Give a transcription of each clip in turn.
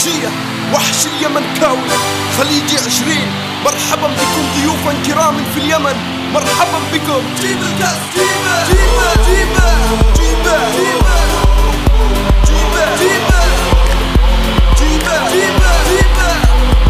وحشية وحش اليمن كاوي خليجي 20. مرحبا بكم ضيوفا كراما في اليمن، مرحبا بكم. جيب الكاس جيبه جيبه جيبه جيبه جيبه جيبه جيبه جيبه جيبه جيبه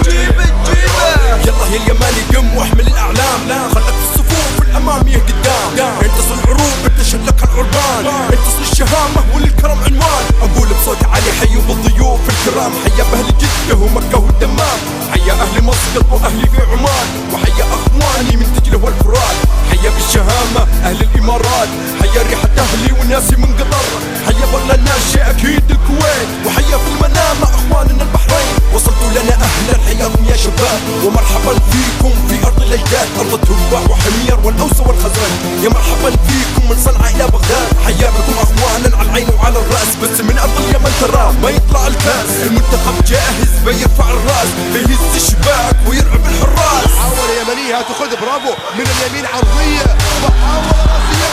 جيبه جيبه يلا يا اليماني قم واحمل الاعلام، خلك في الصفوف الامام قدام. انتصر العروب بتشلك العربان، انتصر الشهامه وللكرم عنوان. اقول بصوت عالي حيوا بالضيوف الكرام، حيا باهل جده ومكه والدمام، حيا اهل مسقط واهلي في عمان، وحيا اخواني من دجله والفرات. حيا بالشهامه اهل الامارات، حيا ريحه اهلي وناسي من قطر، حيا بر الناشئ اكيد الكويت، وحيا في المنامه اخواننا البحرين. وصلتوا لنا اهلا حياكم يا شباب، ومرحبا فيكم في ارض الاجداد، ارض التبع وحمير والاوس والخزرج. يا مرحبا فيكم من صنعاء الى بغداد، حيا بكم اخوانا على العين وعلى الراس. بس من ارض اليمن ترى ما يطلع الكاس، المنتخب جاهز بيرفع الراس، بيهز الشباك ويرعب الحراس. محاولة يمنية تاخذ برافو من اليمين عرضية، محاولة راسية.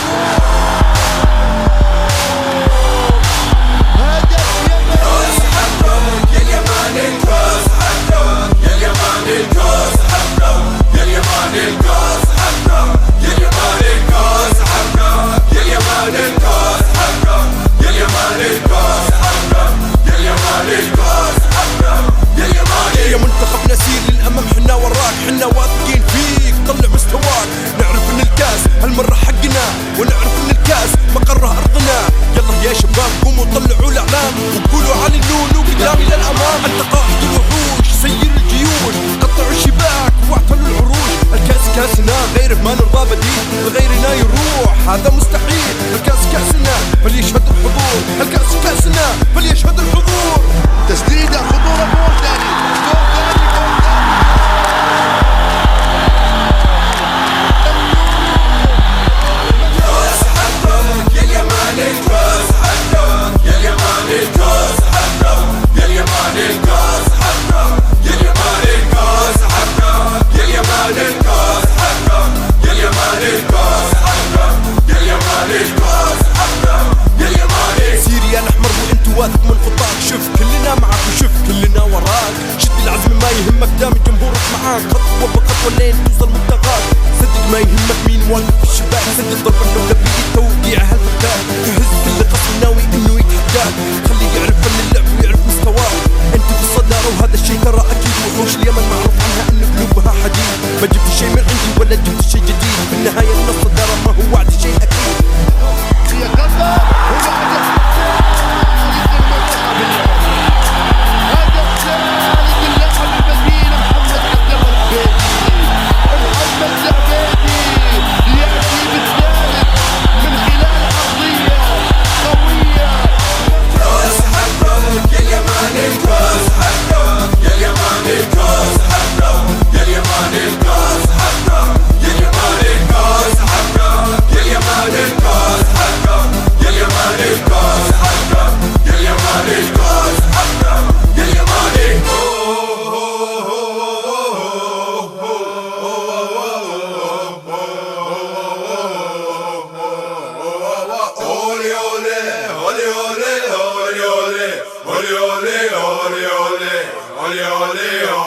يا منتخب نسير للأمام، حنا وراك حنا واثقين فيك، طلع مستواك. نعرف ان الكاس هالمرة حقنا، ونعرف ان الكاس مقره أرضنا. يلا يا شباب قوموا طلعوا الأعلام، وقولوا علي النونو قدامي للأمام. أنت قائد الوحوش سير الجيوش، قطعوا الشباك واعتلوا العروش. الكاس كاسنا غيره ما نرضى بديل، غيرنا يروح هذا مستحيل. الكاس كاسنا فليشهد الحضور، الكاس كاسنا فليشهد الحضور. تسديدة خطورة، جول ثاني جول ثاني جول ثاني. كاس حقك يا اليماني، كاس حقك يا اليماني، كاس حقك يا اليماني، كاس حقك يا اليماني، كاس حقك يا اليماني، كاس حقك يا اليماني، كاس حقك يا اليماني، كاس حقك يا اليماني. سير يا الاحمر وانت واثق من خطاك، شوف كلنا معك وشوف كلنا وراك. شد العزم ما يهمك دام جمهورك معاك، خطوه بخطوه لين توصل منتهاك. صدق ما يهمك مين واقف في الشباك، صدق ضرب النوله بايد توقيع هالفتاك. تهز كل خصم ناوي انه يتحداك، خليه يعرف ان اللعب ويعرف مستواك. انت في الصداره وهذا الشيء ترى اكيد، وحوش اليمن معروف عنها ان قلوبها حديد. ما جبت شيء من عندي ولا جبت شيء جديد، في النهايه من الصداره ما هو وعد شيء اكيد. هي قطر وبعد Ole, ole, ole, ole, ole, ole, ole, ole.